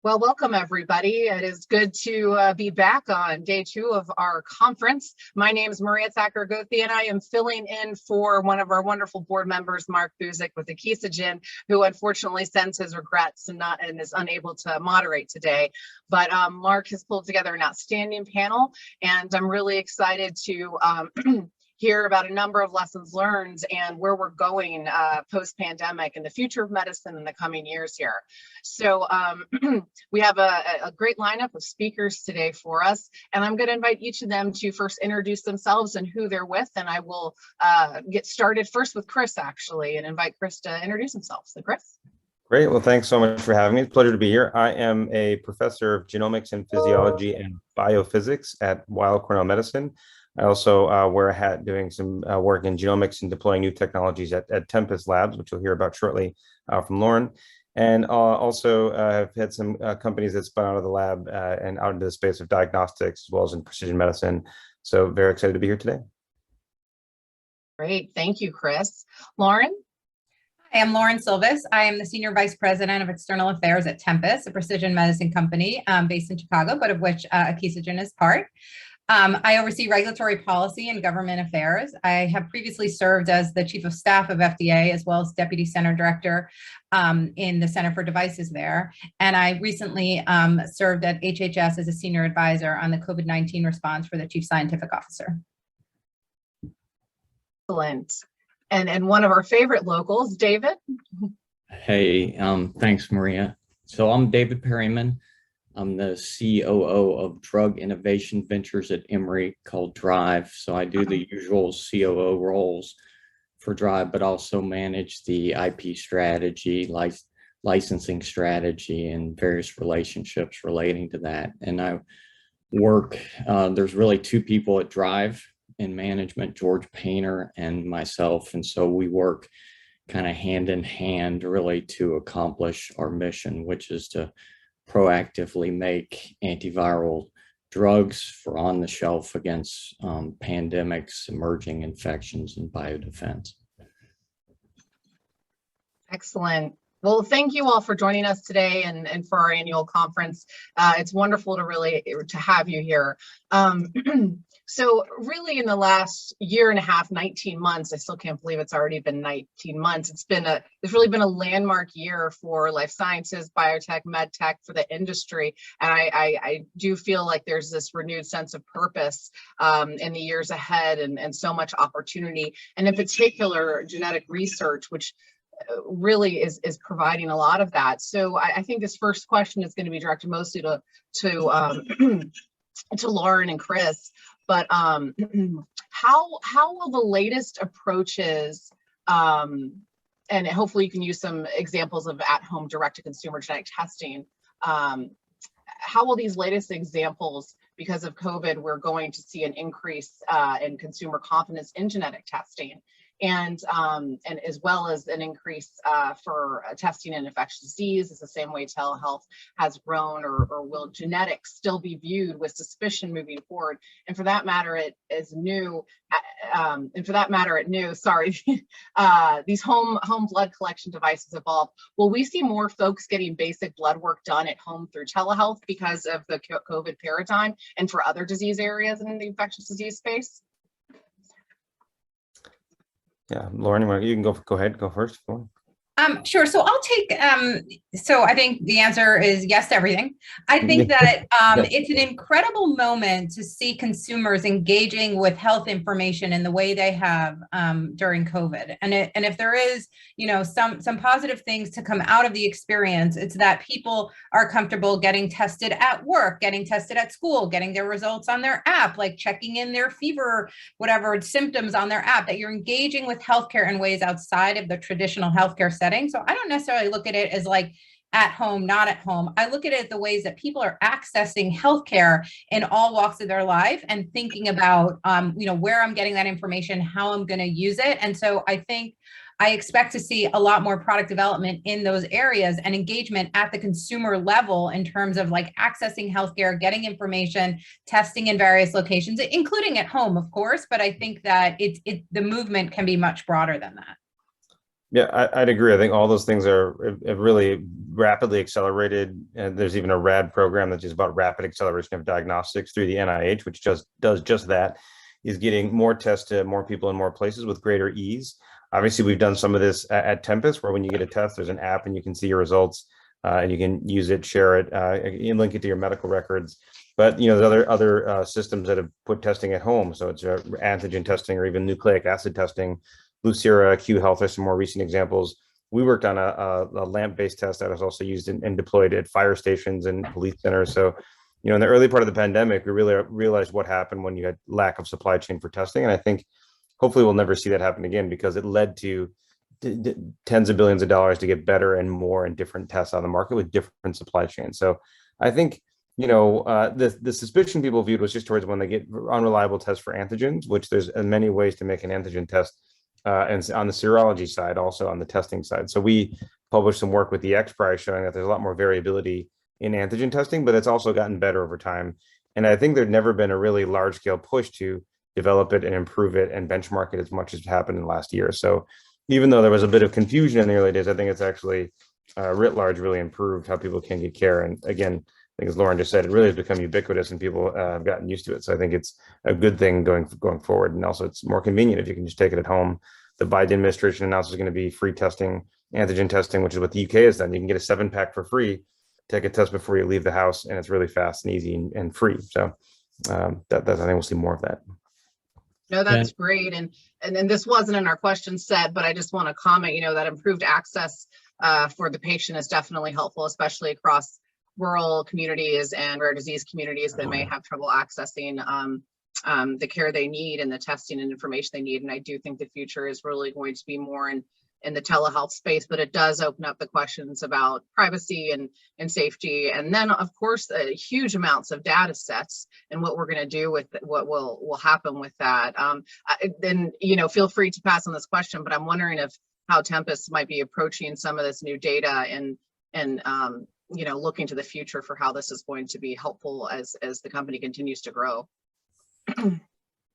Well, welcome everybody. It is good to be back on day 2 of our conference. My name is Maria Thacker-Gothi, and I am filling in for one of our wonderful board members, Mark Buzik with Akesogen, who unfortunately sends his regrets and is unable to moderate today. But Mark has pulled together an outstanding panel, and I'm really excited to hear about a number of lessons learned and where we're going post-pandemic and the future of medicine in the coming years here. So we have a great lineup of speakers today for us, and I'm going to invite each of them to first introduce themselves and who they're with, and I will get started first with Chris, actually, and invite Chris to introduce himself. So Chris. Great. Well, thanks so much for having me. It's a pleasure to be here. I am a professor of genomics and physiology and biophysics at Weill Cornell Medicine. I also wear a hat doing some work in genomics and deploying new technologies at Tempus Labs, which you'll hear about shortly from Lauren. And also have had some companies that spun out of the lab and out into the space of diagnostics as well as in precision medicine. So very excited to be here today. Great. Thank you, Chris. Lauren? Hi, I'm Lauren Silvis. I am the Senior Vice President of External Affairs at Tempus, a precision medicine company based in Chicago, but of which Akesogen is part. I oversee regulatory policy and government affairs. I have previously served as the Chief of Staff of FDA, as well as Deputy Center Director in the Center for Devices there. And I recently served at HHS as a Senior Advisor on the COVID-19 response for the Chief Scientific Officer. Excellent. And one of our favorite locals, David. Hey, thanks, Maria. So I'm David Perryman. I'm the COO of Drug Innovation Ventures at Emory called Drive. So I do the usual COO roles for Drive, but also manage the IP strategy, licensing strategy, and various relationships relating to that. And I work, there's really 2 people at Drive in management, George Painter and myself. And so we work kind of hand in hand really to accomplish our mission, which is to proactively make antiviral drugs for on the shelf against pandemics, emerging infections, and biodefense. Excellent. Well, thank you all for joining us today and for our annual conference. It's wonderful to have you here. So really in the last year and a half, 19 months, I still can't believe it's already been 19 months. It's really been a landmark year for life sciences, biotech, med tech, for the industry. And I do feel like there's this renewed sense of purpose in the years ahead and so much opportunity. And in particular, genetic research, which really is providing a lot of that. So I think this first question is going to be directed mostly to Lauren and Chris. But how will the latest approaches, and hopefully you can use some examples of at-home direct-to-consumer genetic testing, how will these latest examples, because of COVID, we're going to see an increase in consumer confidence in genetic testing, and as well as an increase for testing in infectious disease, is the same way telehealth has grown, or will genetics still be viewed with suspicion moving forward? And for that matter, these home blood collection devices evolve. Will we see more folks getting basic blood work done at home through telehealth because of the COVID paradigm, and for other disease areas in the infectious disease space? Yeah, Lauren, you can go ahead, go first. Sure. So I'll take, so I think the answer is yes to everything. I think that it's an incredible moment to see consumers engaging with health information in the way they have during COVID. And if there is, some positive things to come out of the experience, it's that people are comfortable getting tested at work, getting tested at school, getting their results on their app, like checking in their fever, whatever symptoms on their app, that you're engaging with healthcare in ways outside of the traditional healthcare setting. So I don't necessarily look at it as like at home, not at home. I look at it as the ways that people are accessing healthcare in all walks of their life and thinking about, where I'm getting that information, how I'm going to use it. And so I think I expect to see a lot more product development in those areas and engagement at the consumer level in terms of like accessing healthcare, getting information, testing in various locations, including at home, of course. But I think that the movement can be much broader than that. Yeah, I'd agree. I think all those things have really rapidly accelerated. And there's even a RAD program that's just about rapid acceleration of diagnostics through the NIH, which just does just that, is getting more tests to more people in more places with greater ease. Obviously, we've done some of this at Tempus, where when you get a test, there's an app and you can see your results, and you can use it, share it, you link it to your medical records. But there's other systems that have put testing at home. So it's antigen testing or even nucleic acid testing. Lucira, Q Health are some more recent examples. We worked on a LAMP-based test that was also used and deployed at fire stations and police centers. So, in the early part of the pandemic, we really realized what happened when you had lack of supply chain for testing. And I think hopefully we'll never see that happen again, because it led to tens of billions of dollars to get better and more and different tests on the market with different supply chains. So I think, the suspicion people viewed was just towards when they get unreliable tests for antigens, which there's many ways to make an antigen test. And on the serology side, also on the testing side. So we published some work with the XPRI showing that there's a lot more variability in antigen testing, but it's also gotten better over time. And I think there'd never been a really large scale push to develop it and improve it and benchmark it as much as happened in the last year. So even though there was a bit of confusion in the early days, I think it's actually writ large really improved how people can get care. And again, I think as Lauren just said, it really has become ubiquitous and people have gotten used to it. So I think it's a good thing going forward. And also it's more convenient if you can just take it at home. The Biden administration announced there's going to be free testing, antigen testing, which is what the UK has done. You can get a 7-pack for free, take a test before you leave the house, and it's really fast and easy and free. So that's, I think we'll see more of that. No, that's great. And then this wasn't in our question set, but I just want to comment, that improved access for the patient is definitely helpful, especially across rural communities and rare disease communities that may have trouble accessing the care they need and the testing and information they need. And I do think the future is really going to be more in the telehealth space, but it does open up the questions about privacy and safety. And then of course, huge amounts of data sets and what we're going to do with what will happen with that. Then, feel free to pass on this question, but I'm wondering how Tempus might be approaching some of this new data and looking to the future for how this is going to be helpful as the company continues to grow.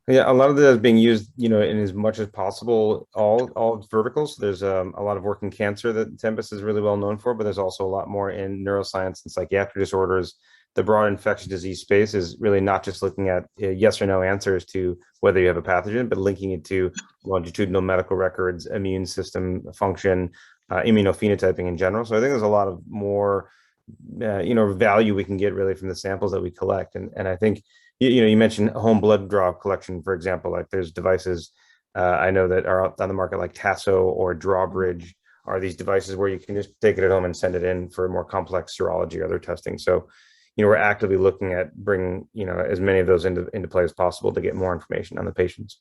Yeah, a lot of that is being used, in as much as possible, all verticals. There's a lot of work in cancer that Tempus is really well known for, but there's also a lot more in neuroscience and psychiatric disorders. The broad infectious disease space is really not just looking at yes or no answers to whether you have a pathogen, but linking it to longitudinal medical records, immune system function, immunophenotyping in general. So I think there's a lot of more, value we can get really from the samples that we collect. And I think, you mentioned home blood draw collection, for example. Like there's devices I know that are out on the market, like Tasso or Drawbridge, are these devices where you can just take it at home and send it in for more complex serology or other testing. So, we're actively looking at bringing, as many of those into play as possible to get more information on the patients.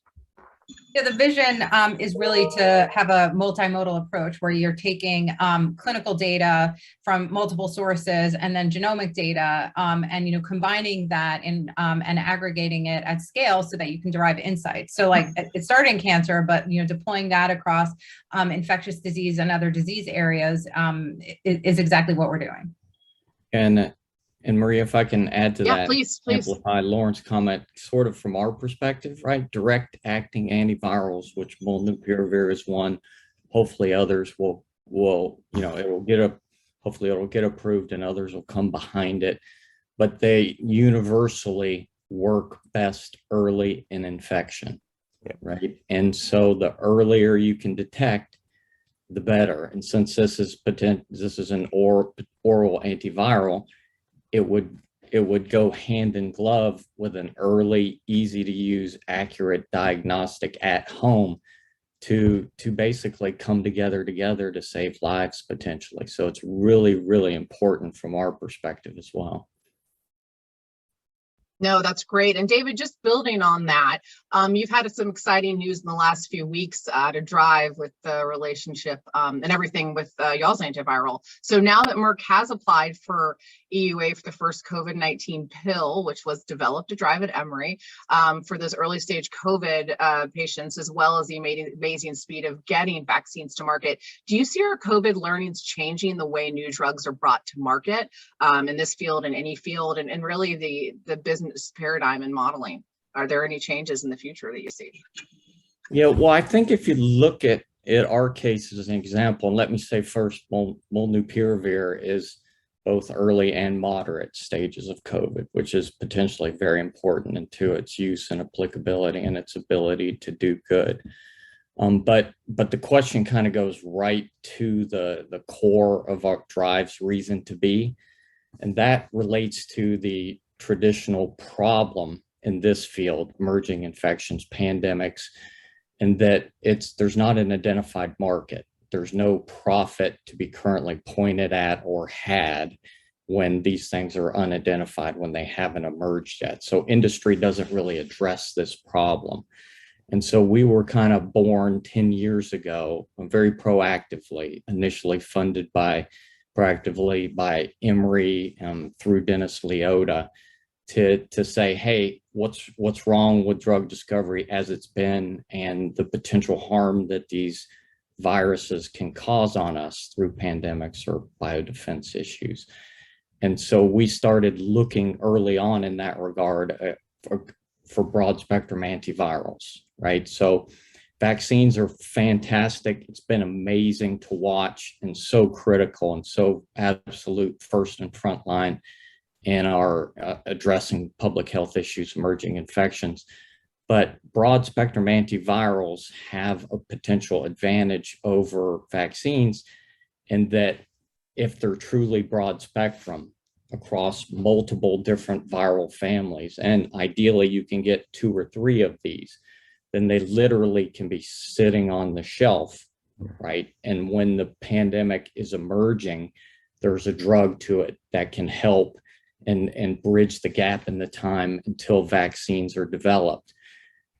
Yeah, the vision is really to have a multimodal approach where you're taking clinical data from multiple sources and then genomic data and combining that and aggregating it at scale so that you can derive insights. So like it started in cancer, but deploying that across infectious disease and other disease areas is exactly what we're doing. And Maria, if I can add to that, please. Amplify Lauren's comment, sort of from our perspective, right? Direct acting antivirals, which molnupiravir is one. Hopefully others will hopefully it'll get approved and others will come behind it. But they universally work best early in infection, right? And so the earlier you can detect, the better. And since this is an oral antiviral, it would go hand in glove with an early, easy to use, accurate diagnostic at home to basically come together to save lives potentially. So it's really, really important from our perspective as well. No, that's great. And David, just building on that, you've had some exciting news in the last few weeks to drive with the relationship and everything with y'all's antiviral. So now that Merck has applied for EUA for the first COVID-19 pill, which was developed to drive at Emory for those early stage COVID patients, as well as the amazing speed of getting vaccines to market, do you see our COVID learnings changing the way new drugs are brought to market in this field and any field, and really the business paradigm and modeling? Are there any changes in the future that you see? Yeah, well, I think if you look at our case is an example. And let me say first, molnupiravir is both early and moderate stages of COVID, which is potentially very important into its use and applicability and its ability to do good. But the question kind of goes right to the core of our Drive's reason to be, and that relates to the traditional problem in this field, emerging infections, pandemics, and that there's not an identified market. There's no profit to be currently pointed at or had when these things are unidentified, when they haven't emerged yet. So industry doesn't really address this problem. And so we were kind of born 10 years ago, very proactively, initially funded proactively by Emory through Dennis Leota to say, hey, what's wrong with drug discovery as it's been and the potential harm that these viruses can cause on us through pandemics or biodefense issues. And so we started looking early on in that regard for broad spectrum antivirals, right? So vaccines are fantastic. It's been amazing to watch and so critical and so absolute first and front line in our addressing public health issues, emerging infections. But broad spectrum antivirals have a potential advantage over vaccines in that if they're truly broad spectrum across multiple different viral families, and ideally you can get 2 or 3 of these, then they literally can be sitting on the shelf, right? And when the pandemic is emerging, there's a drug to it that can help and bridge the gap in the time until vaccines are developed.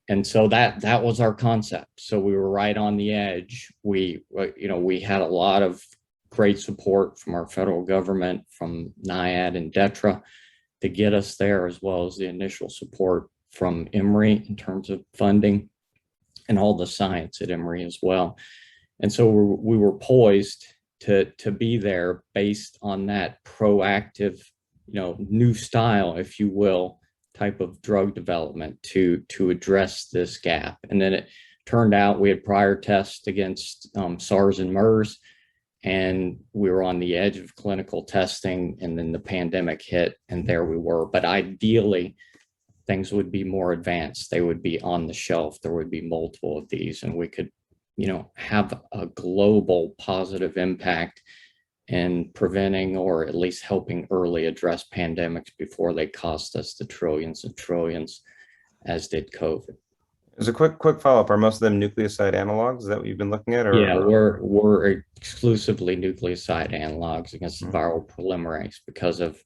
And so that was our concept. So we were right on the edge. We had a lot of great support from our federal government, from NIAID and DETRA to get us there, as well as the initial support from Emory in terms of funding and all the science at Emory as well. And so we were poised to be there based on that proactive, new style, if you will, type of drug development to address this gap. And then it turned out we had prior tests against SARS and MERS, and we were on the edge of clinical testing, and then the pandemic hit, and there we were. But ideally, things would be more advanced. They would be on the shelf. There would be multiple of these, and we could, have a global positive impact in preventing or at least helping early address pandemics before they cost us the trillions and trillions, as did COVID. As a quick follow-up, are most of them nucleoside analogs? Is that what you've been looking at? Yeah, we're exclusively nucleoside analogs against the viral polymerase because of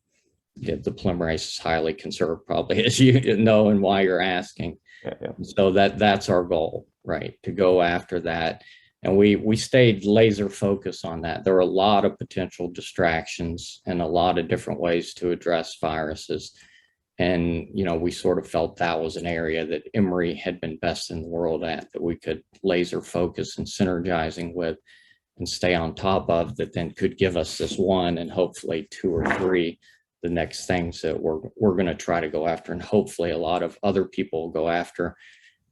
the polymerase is highly conserved, probably, as you know, and why you're asking. Yeah. So that's our goal, right? To go after that. And we stayed laser focused on that. There are a lot of potential distractions and a lot of different ways to address viruses. And, we sort of felt that was an area that Emory had been best in the world at, that we could laser focus and synergizing with and stay on top of, that then could give us this one and hopefully 2 or 3, the next things that we're going to try to go after. And hopefully a lot of other people will go after.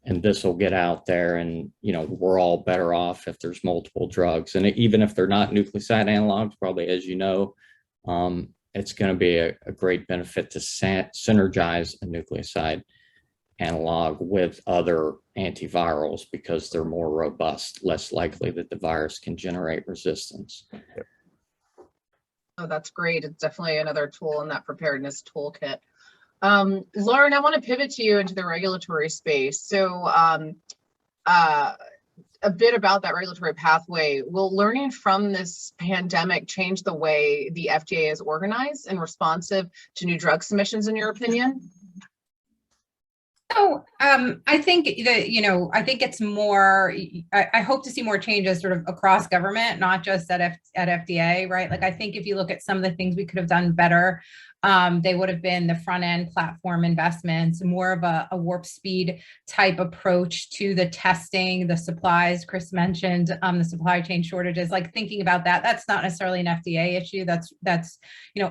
And this will get out there, and we're all better off if there's multiple drugs. And even if they're not nucleoside analogs, probably, as you know, it's going to be a great benefit to synergize a nucleoside analog with other antivirals because they're more robust, less likely that the virus can generate resistance. Oh, that's great. It's definitely another tool in that preparedness toolkit. Lauren, I want to pivot to you into the regulatory space. So a bit about that regulatory pathway. Will learning from this pandemic change the way the FDA is organized and responsive to new drug submissions, in your opinion? So I think that, I think it's more, I hope to see more changes sort of across government, not just at FDA, right? Like, I think if you look at some of the things we could have done better, they would have been the front end platform investments, more of a warp speed type approach to the testing, the supplies. Chris mentioned the supply chain shortages, like thinking about that. That's not necessarily an FDA issue. That's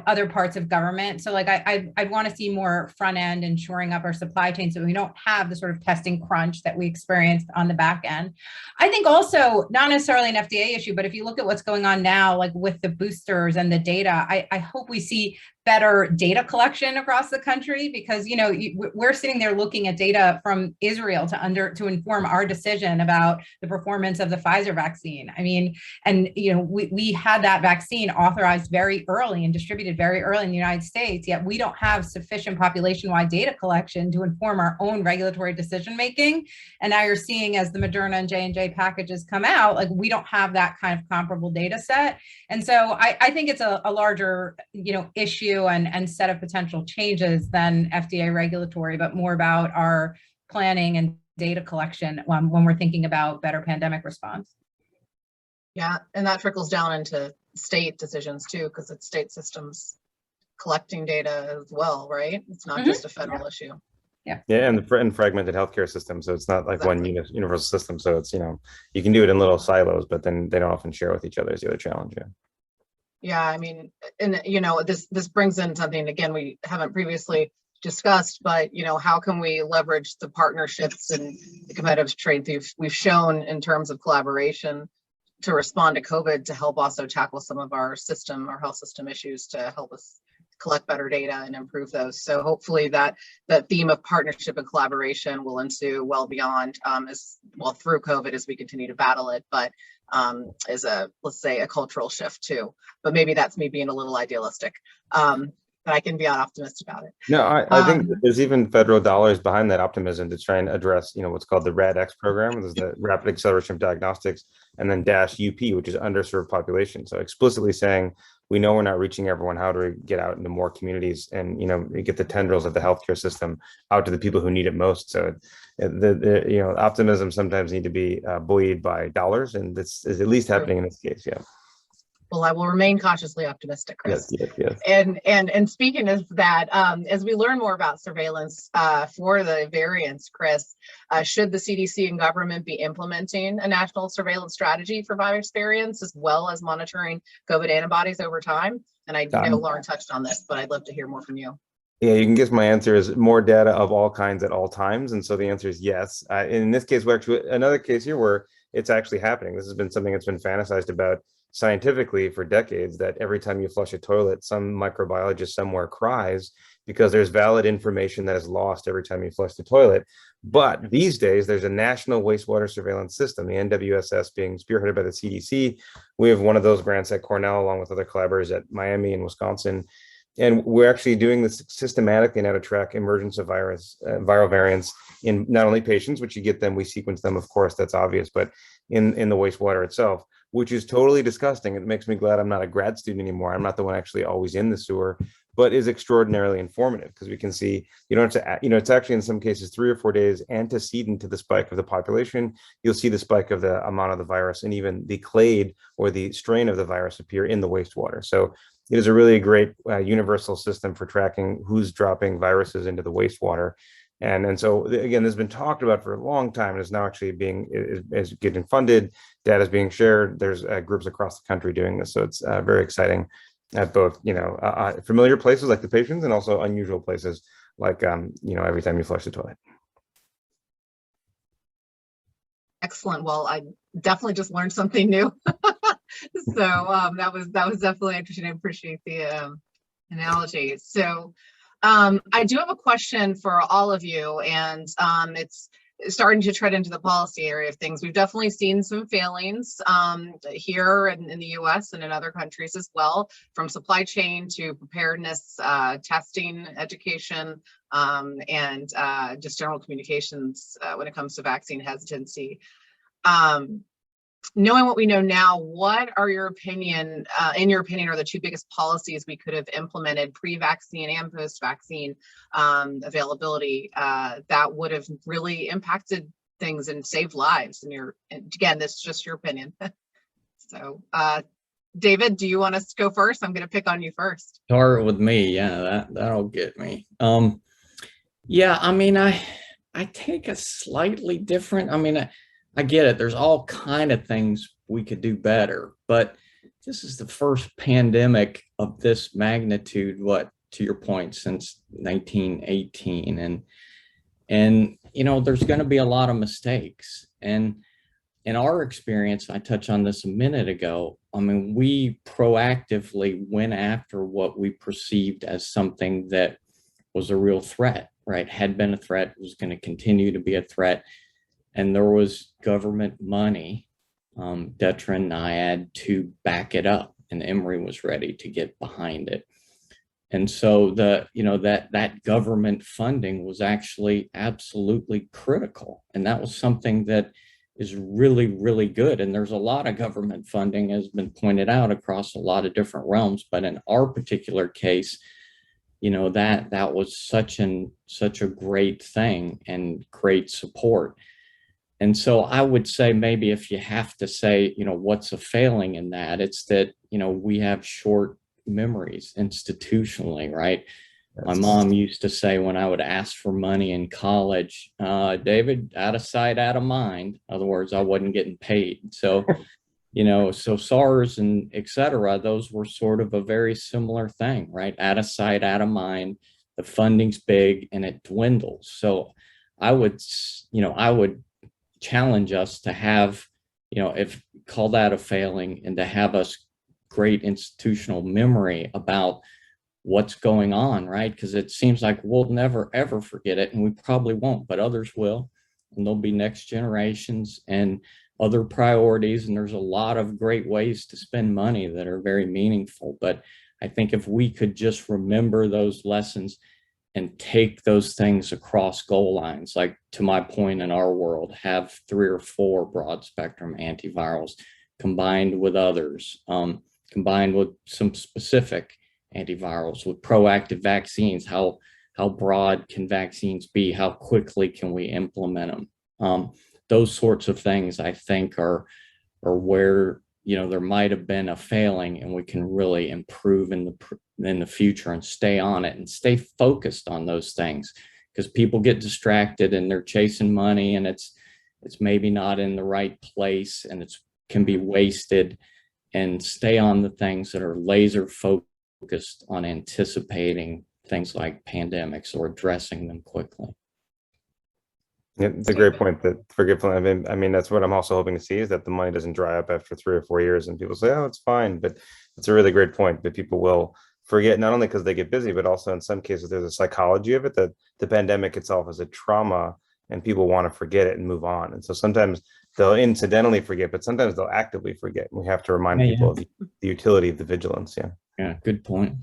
other parts of government. So like I'd want to see more front end and shoring up our supply chain so we we don't have the sort of testing crunch that we experienced on the back end. I think also not necessarily an FDA issue, but if you look at what's going on now, like with the boosters and the data, I hope we see better data collection across the country, because we're sitting there looking at data from Israel to inform our decision about the performance of the Pfizer vaccine. I mean, and we had that vaccine authorized very early and distributed very early in the United States, yet we don't have sufficient population-wide data collection to inform our own regulatory decision making. And now you're seeing, as the Moderna and J&J packages come out, like we don't have that kind of comparable data set. And so I think it's a larger issue and set of potential changes than FDA regulatory, but more about our planning and data collection when we're thinking about better pandemic response. Yeah, and that trickles down into state decisions too, because it's state systems collecting data as well, right? It's not just a federal issue. Yeah, and the fragmented healthcare system, so it's not like one universal system. So it's you can do it in little silos, but then they don't often share with each other. Is the other challenge. Yeah, I mean, and this brings in something again we haven't previously discussed, but how can we leverage the partnerships and the competitive trade we've shown in terms of collaboration to respond to COVID, to help also tackle some of our health system issues, to help us collect better data and improve those. So hopefully that theme of partnership and collaboration will ensue well beyond as well through COVID as we continue to battle it, but is let's say a cultural shift too. But maybe that's me being a little idealistic. But I can be optimistic about it. No, I think there's even federal dollars behind that optimism to try and address, what's called the RADx program. There's the Rapid Acceleration of Diagnostics, and then -UP, which is underserved population. So explicitly saying, we know we're not reaching everyone. How do we get out into more communities and, get the tendrils of the healthcare system out to the people who need it most? So the optimism sometimes need to be buoyed by dollars, and this is at least happening in this case. Yeah. Well, I will remain cautiously optimistic, Chris. Yes. And speaking of that, as we learn more about surveillance for the variants, Chris, should the CDC and government be implementing a national surveillance strategy for virus variants, as well as monitoring COVID antibodies over time? And I know Lauren touched on this, but I'd love to hear more from you. Yeah, you can guess my answer is more data of all kinds at all times. And so the answer is yes. In this case, we're actually another case here where it's actually happening. This has been something that's been fantasized about scientifically for decades, that every time you flush a toilet, some microbiologist somewhere cries because there's valid information that is lost every time you flush the toilet. But these days, there's a national wastewater surveillance system, the NWSS, being spearheaded by the CDC. We have one of those grants at Cornell, along with other collaborators at Miami and Wisconsin. And we're actually doing this systematically now to track emergence of viral variants in not only patients, which you get them, we sequence them, of course, that's obvious, but in the wastewater itself, which is totally disgusting. It makes me glad I'm not a grad student anymore. I'm not the one actually always in the sewer, but is extraordinarily informative, because we can see, you don't have to, it's actually in some cases 3 or 4 days antecedent to the spike of the population. You'll see the spike of the amount of the virus and even the clade or the strain of the virus appear in the wastewater. So it is a really great universal system for tracking who's dropping viruses into the wastewater. And so again, this has been talked about for a long time, and is now actually is getting funded. Data is being shared. There's groups across the country doing this, so it's very exciting at both familiar places like the patients, and also unusual places like every time you flush the toilet. Excellent. Well, I definitely just learned something new. So that was definitely interesting. I appreciate the analogy. So I do have a question for all of you, and it's starting to tread into the policy area of things. We've definitely seen some failings here in the US and in other countries as well, from supply chain to preparedness, testing, education, and just general communications when it comes to vaccine hesitancy. Knowing what we know now, what are your opinion, in your opinion, are the 2 biggest policies we could have implemented pre-vaccine and post-vaccine availability that would have really impacted things and saved lives? And again, this is just your opinion. So, David, do you want us to go first? I'm going to pick on you first. Start with me. Yeah, that'll get me. Yeah, I mean, I take a slightly different. I mean, I get it. There's all kind of things we could do better, but this is the first pandemic of this magnitude, to your point, since 1918. And, there's going to be a lot of mistakes. And in our experience, I touched on this a minute ago. I mean, we proactively went after what we perceived as something that was a real threat, right? Had been a threat, was going to continue to be a threat. And there was government money, DETRA and NIAID, to back it up. And Emory was ready to get behind it. And so that government funding was actually absolutely critical. And that was something that is really, really good. And there's a lot of government funding, has been pointed out, across a lot of different realms. But in our particular case, that was such a great thing and great support. And so I would say, maybe if you have to say, what's a failing in that, it's that, we have short memories institutionally, right? My mom used to say, when I would ask for money in college, David, out of sight, out of mind. In other words, I wasn't getting paid. So, so SARS and et cetera, those were sort of a very similar thing, right? Out of sight, out of mind. The funding's big and it dwindles. So I would challenge us to have, if call that a failing, and to have us great institutional memory about what's going on, right? Because it seems like we'll never, ever forget it, and we probably won't, but others will. And there'll be next generations and other priorities. And there's a lot of great ways to spend money that are very meaningful. But I think if we could just remember those lessons and take those things across goal lines, like to my point, in our world, have 3 or 4 broad spectrum antivirals combined with others, combined with some specific antivirals, with proactive vaccines. How broad can vaccines be? How quickly can we implement them? Those sorts of things, I think, are where there might have been a failing, and we can really improve in the future and stay on it and stay focused on those things, because people get distracted and they're chasing money, and it's maybe not in the right place, and it can be wasted. And stay on the things that are laser focused on anticipating things like pandemics or addressing them quickly. Yeah, it's a great point, that forgetfulness. I mean, that's what I'm also hoping to see, is that the money doesn't dry up after 3 or 4 years and people say, oh, it's fine. But it's a really great point, that people will forget, not only because they get busy, but also in some cases there's a psychology of it, that the pandemic itself is a trauma and people want to forget it and move on. And so sometimes they'll incidentally forget, but sometimes they'll actively forget. We have to remind people of the utility of the vigilance. Yeah, good point.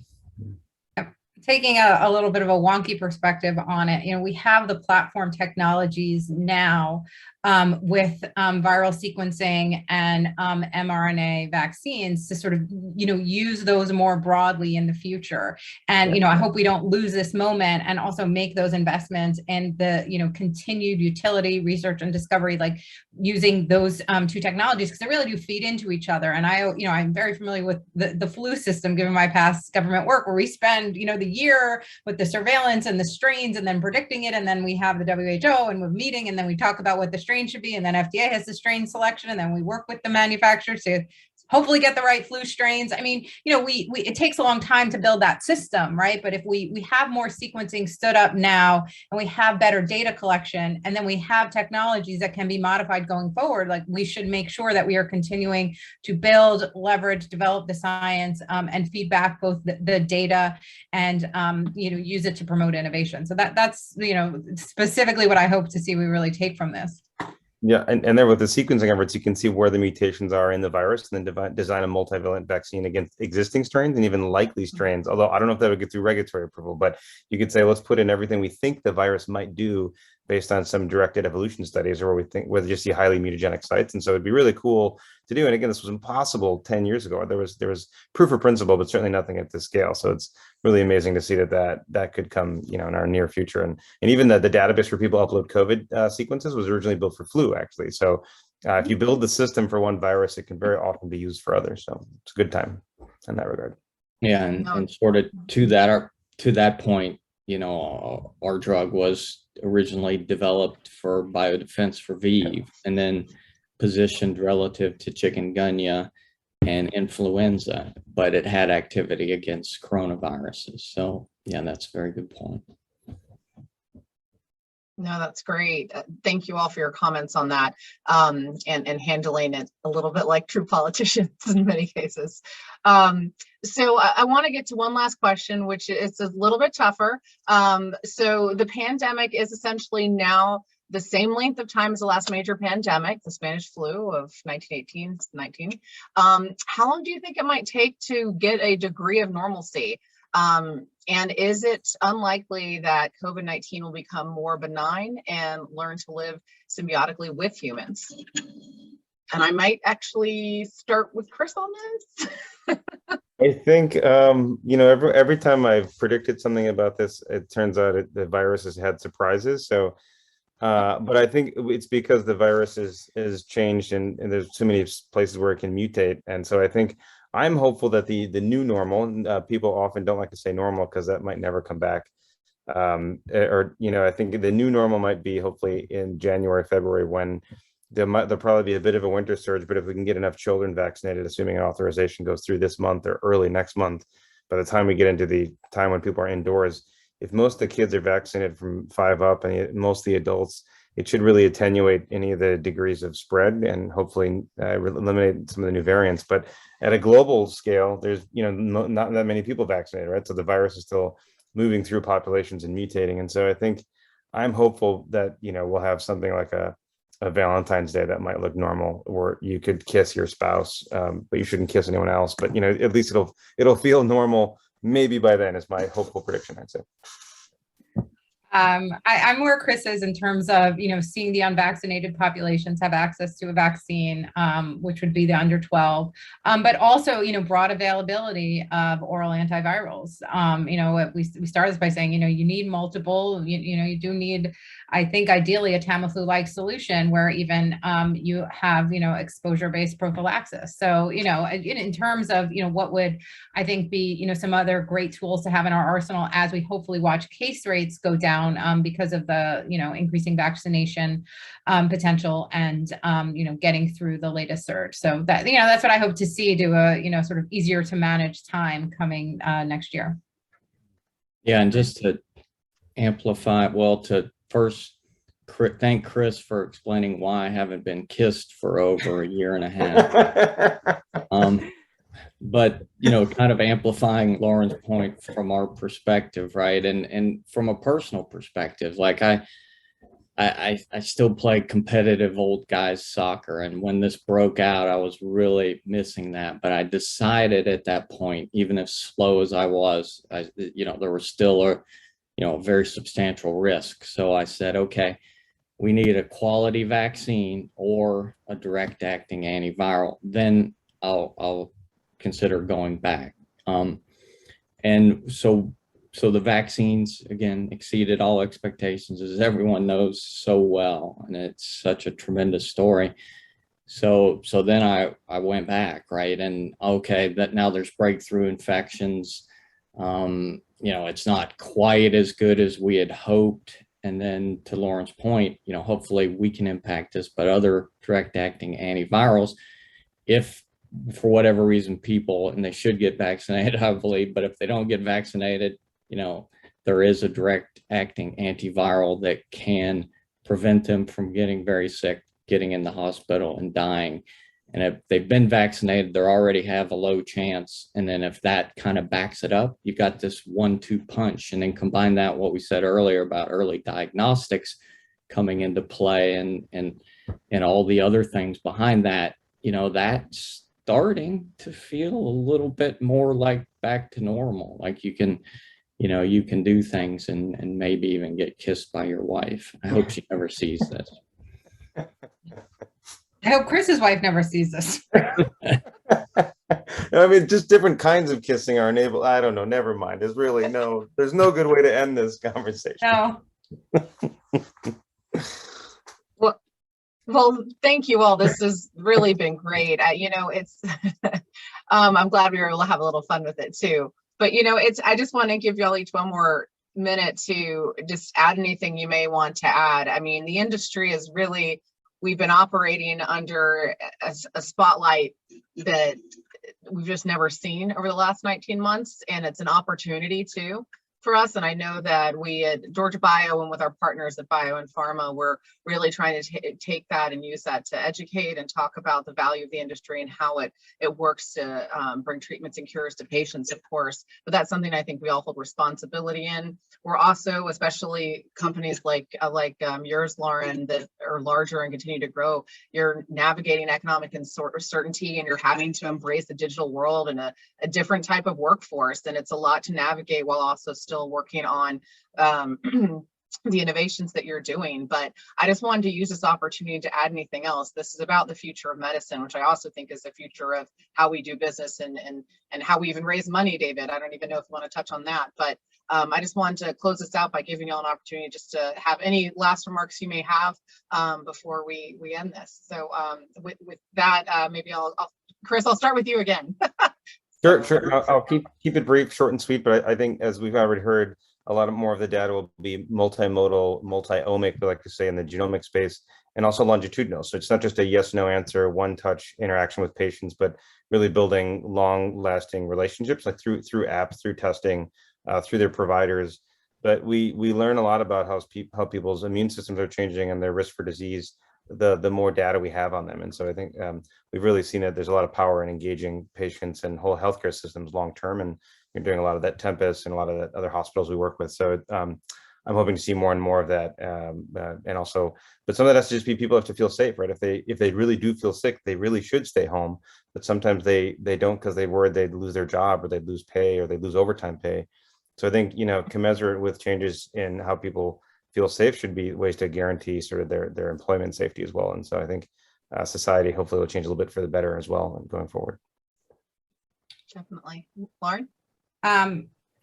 Taking a little bit of a wonky perspective on it, we have the platform technologies now with viral sequencing and mRNA vaccines to sort of, use those more broadly in the future. And, I hope we don't lose this moment, and also make those investments in the, continued utility, research and discovery, like using those 2 technologies, because they really do feed into each other. And I'm very familiar with the flu system, given my past government work, where we spend, the year with the surveillance and the strains and then predicting it. And then we have the WHO and we're meeting, and then we talk about what the strain should be. And then FDA has the strain selection, and then we work with the manufacturers to hopefully get the right flu strains. I mean, it takes a long time to build that system, right? But if we have more sequencing stood up now, and we have better data collection, and then we have technologies that can be modified going forward, like, we should make sure that we are continuing to build, leverage, develop the science, and feedback both the data and, use it to promote innovation. So that's, specifically what I hope to see we really take from this. Yeah, and there with the sequencing efforts, you can see where the mutations are in the virus, and then design a multivalent vaccine against existing strains and even likely strains. Although I don't know if that would get through regulatory approval, but you could say, let's put in everything we think the virus might do based on some directed evolution studies, or where they just see highly mutagenic sites. And so it'd be really cool to do. And again, this was impossible 10 years ago. There was proof of principle, but certainly nothing at this scale. So it's really amazing to see that could come, in our near future. And even the database where people upload COVID sequences was originally built for flu, actually. So if you build the system for one virus, it can very often be used for others. So it's a good time in that regard. Yeah, and sort of to that point, our drug was originally developed for biodefense for ViiV, and then positioned relative to chikungunya and influenza, but it had activity against coronaviruses. So yeah, that's a very good point. No, that's great. Thank you all for your comments on that, and handling it a little bit like true politicians in many cases. So I want to get to one last question, which is a little bit tougher. So the pandemic is essentially now the same length of time as the last major pandemic, the Spanish flu of 1918-19. How long do you think it might take to get a degree of normalcy? And is it unlikely that COVID-19 will become more benign and learn to live symbiotically with humans? And I might actually start with Chris on this. I think, every time I've predicted something about this, it turns out the virus has had surprises. So, but I think it's because the virus is changed and there's too many places where it can mutate. And so I think I'm hopeful that the new normal, people often don't like to say normal because that might never come back. I think the new normal might be hopefully in January, February, when there'll probably be a bit of a winter surge. But if we can get enough children vaccinated, assuming an authorization goes through this month or early next month, by the time we get into the time when people are indoors, if most of the kids are vaccinated from 5 up and most of the adults, it should really attenuate any of the degrees of spread and hopefully eliminate some of the new variants. But at a global scale, there's not that many people vaccinated, right? So the virus is still moving through populations and mutating. And so I think I'm hopeful that we'll have something like a Valentine's Day that might look normal, where you could kiss your spouse, but you shouldn't kiss anyone else. But at least it'll feel normal. Maybe by then is my hopeful prediction, I'd say. I'm where Chris is in terms of, seeing the unvaccinated populations have access to a vaccine, which would be the under 12, but also, broad availability of oral antivirals. We started this by saying, you need multiple, you do need, I think, ideally a Tamiflu-like solution where even you have, exposure-based prophylaxis. So, in terms of, what would, I think, be, some other great tools to have in our arsenal as we hopefully watch case rates go down because of the, increasing vaccination potential and, getting through the latest surge. So that, that's what I hope to see to a, sort of easier to manage time coming next year. Yeah, and just to amplify, to first thank Chris for explaining why I haven't been kissed for over a year and a half. But kind of amplifying Lauren's point from our perspective, right? And from a personal perspective, like I still play competitive old guys soccer, and when this broke out, I was really missing that. But I decided at that point, even as slow as I was, there was still a very substantial risk. So I said, okay, we need a quality vaccine or a direct acting antiviral. Then I'll consider going back. And so the vaccines, again, exceeded all expectations, as everyone knows so well. And it's such a tremendous story. So then I went back, right? And okay, that now there's breakthrough infections. It's not quite as good as we had hoped. And then to Lauren's point, hopefully we can impact this, but other direct acting antivirals, if for whatever reason people, and they should get vaccinated, I believe, but if they don't get vaccinated, there is a direct acting antiviral that can prevent them from getting very sick, getting in the hospital and dying. And if they've been vaccinated, they already have a low chance. And then if that kind of backs it up, you got this 1-2 punch. And then combine that, what we said earlier about early diagnostics coming into play and all the other things behind that, that's starting to feel a little bit more like back to normal. Like you can do things and maybe even get kissed by your wife. I hope she never sees this. I hope Chris's wife never sees this. I mean, just different kinds of kissing are enabled. I don't know. Never mind. There's no good way to end this conversation. No. Well, thank you all. This has really been great. It's, I'm glad we were able to have a little fun with it too. But, I just want to give y'all each one more minute to just add anything you may want to add. I mean, the industry is really, we've been operating under a spotlight that we've just never seen over the last 19 months. And it's an opportunity too for us. And I know that we at Georgia Bio and with our partners at Bio and Pharma, we're really trying to take that and use that to educate and talk about the value of the industry and how it works to bring treatments and cures to patients, of course. But that's something I think we all hold responsibility in. We're also, especially companies like yours, Lauren, that are larger and continue to grow, you're navigating economic uncertainty and you're having to embrace the digital world and a different type of workforce. And it's a lot to navigate while also still working on the innovations that you're doing. But I just wanted to use this opportunity to add anything else. This is about the future of medicine, which I also think is the future of how we do business and how we even raise money, David. I don't even know if you want to touch on that, but I just wanted to close this out by giving you all an opportunity just to have any last remarks you may have before we end this. So with that, maybe Chris, I'll start with you again. Sure. I'll keep it brief, short and sweet, but I think as we've already heard, a lot more of the data will be multimodal, multi-omic, we like to say in the genomic space, and also longitudinal. So it's not just a yes/no answer, one-touch interaction with patients, but really building long-lasting relationships, like through apps, through testing, through their providers. But we learn a lot about how people's immune systems are changing and their risk for disease, the more data we have on them. And so I think we've really seen that there's a lot of power in engaging patients and whole healthcare systems long-term. And you're doing a lot of that Tempus and a lot of the other hospitals we work with. So I'm hoping to see more and more of that. And also, but some of that has to just be people have to feel safe, right? If they really do feel sick, they really should stay home. But sometimes they don't because they're worried they'd lose their job or they'd lose pay or they'd lose overtime pay. So I think, commensurate with changes in how people feel safe should be ways to guarantee sort of their employment safety as well. And so I think society hopefully will change a little bit for the better as well going forward. Definitely. Lauren?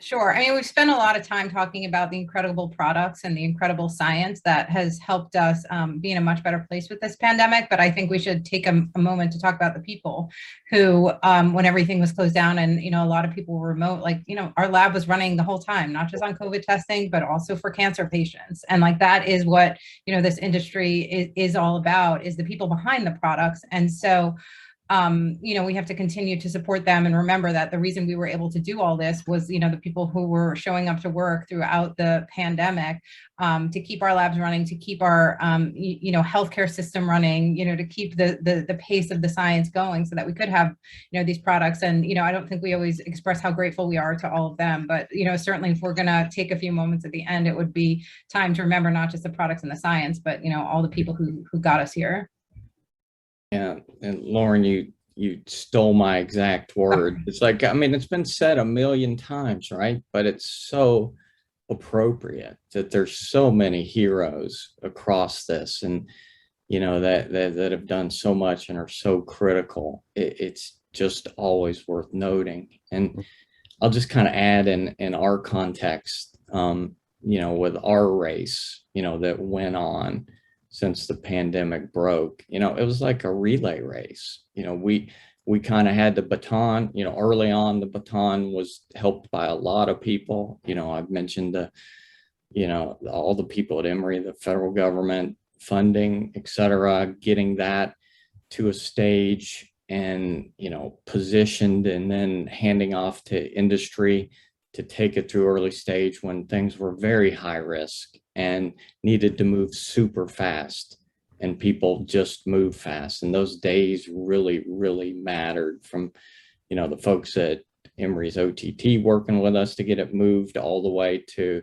Sure. I mean, we've spent a lot of time talking about the incredible products and the incredible science that has helped us be in a much better place with this pandemic. But I think we should take a moment to talk about the people who, when everything was closed down and, a lot of people were remote, our lab was running the whole time, not just on COVID testing, but also for cancer patients. And that is what, this industry is all about, is the people behind the products. And so we have to continue to support them and remember that the reason we were able to do all this was, the people who were showing up to work throughout the pandemic to keep our labs running, to keep our, healthcare system running, to keep the pace of the science going so that we could have, these products. And, I don't think we always express how grateful we are to all of them. But, certainly if we're going to take a few moments at the end, it would be time to remember not just the products and the science, but, all the people who got us here. Yeah, and Lauren, you stole my exact word. It's it's been said a million times, right? But it's so appropriate that there's so many heroes across this, and that have done so much and are so critical. It's just always worth noting. And I'll just kind of add in our context, with our race, that went on since the pandemic broke, it was like a relay race. We kind of had the baton, early on, the baton was helped by a lot of people. I've mentioned all the people at Emory, the federal government funding, et cetera, getting that to a stage and, positioned and then handing off to industry to take it through early stage when things were very high risk and needed to move super fast, and people just move fast. And those days really, really mattered, from, the folks at Emory's OTT working with us to get it moved all the way to,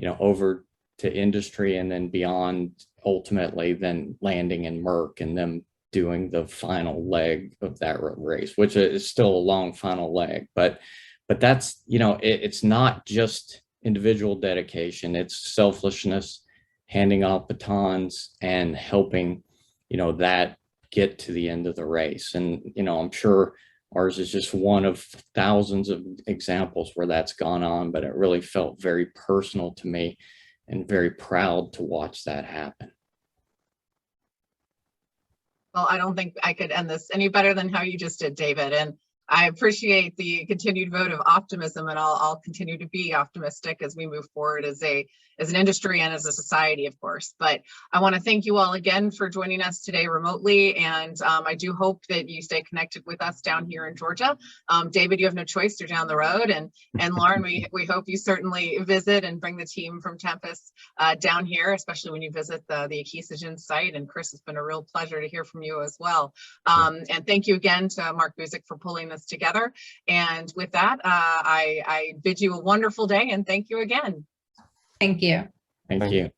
over to industry and then beyond, ultimately then landing in Merck and them doing the final leg of that race, which is still a long final leg. But that's, it's not just individual dedication, it's selflessness, handing off batons and helping, that get to the end of the race. And, I'm sure ours is just one of thousands of examples where that's gone on, but it really felt very personal to me and very proud to watch that happen. Well, I don't think I could end this any better than how you just did, David. And I appreciate the continued vote of optimism, and I'll continue to be optimistic as we move forward as an industry and as a society, of course. But I want to thank you all again for joining us today remotely, and I do hope that you stay connected with us down here in Georgia. David, you have no choice; you're down the road, and Lauren, we hope you certainly visit and bring the team from Tempus down here, especially when you visit the Akesogen site. And Chris, it's been a real pleasure to hear from you as well. And thank you again to Mark Buzik for pulling this together. And with that, I bid you a wonderful day, and thank you again. Thank you. Thank you.